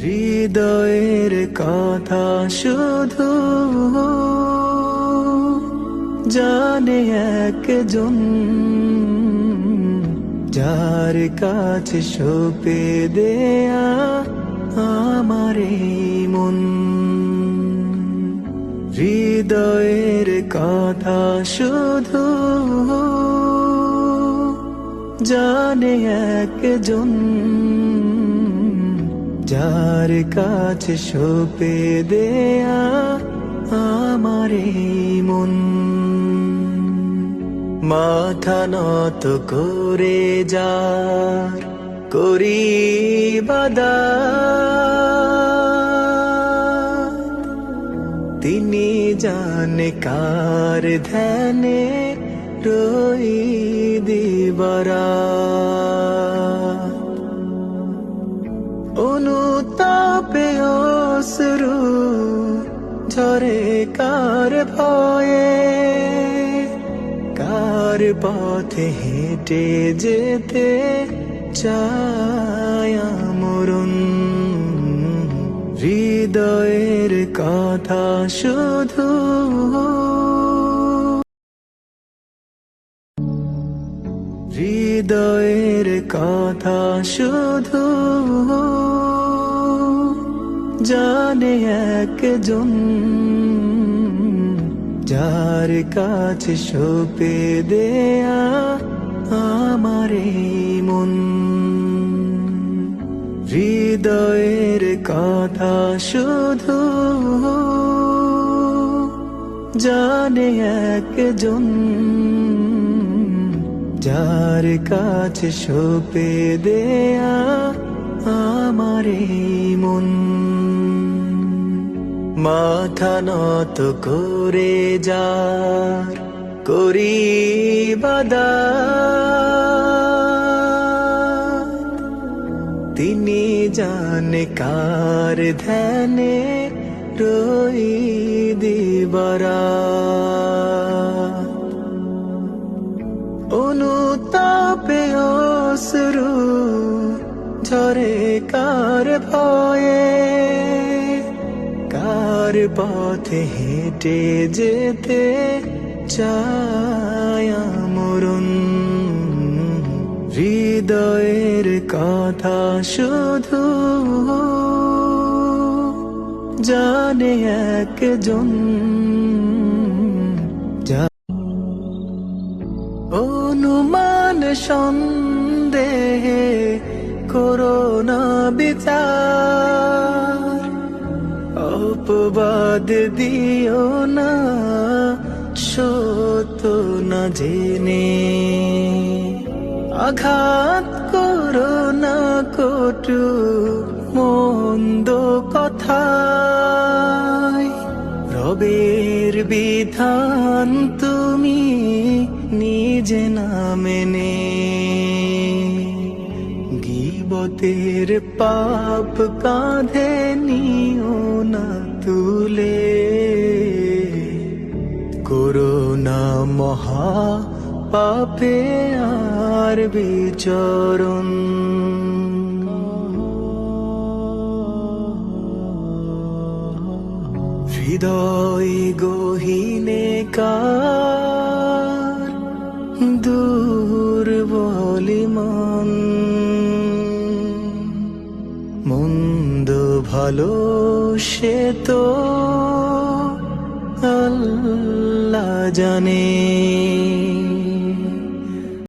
হৃদয়ের কথা শুধু জানে একজন, যার কাছে সঁপে দেয়া আমার এই মন। হৃদয়ের কথা শুধু জানে একজন, যার কাছে সঁপে দেয়া আমার এই মন। মাথা নত করে যার করি ইবাদত, তিনি জানে কার ধ্যানে রই দিবারাত। অনুতাপে অশ্রু ঝরে কার ভয়ে, কার পথে হেঁটে যেতে চায় মরণ। হৃদয়ের কথা শুধু হৃদয়ের কথা শুধু জানে একজন, যার কাছে সঁপে দেয়া আমার এই মন। হৃদয়ের কথা শুধু জানে একজন, যার কাছে সঁপে দেয়া আমার এই মন। মাথা নত করে যার করি ইবাদত, তিনি জানে কার ধ্যানে রই দিবারাত। অনুতাপে অশ্রু ঝরে কার ভয়ে, কার পথে হেঁটে যেতে চায় মরণ। হৃদয়ের কথা শুধু জানে একজন, অনুমান সন্দেহে করোনা বিচার, অপবাদ দিও না সত্য না জেনে। আঘাত করো না কটু মন্দ কথায়, রবের বিধান তুমি নিজে না মেনে। গীবতের পাপ কাঁধে নিও না তুলে, করোনা মহা পাপে আর বিচরণ। হৃদয় গহীনে কার দুর্বল মন, মন্দ ভালো সে তো আল্লাহ জানে।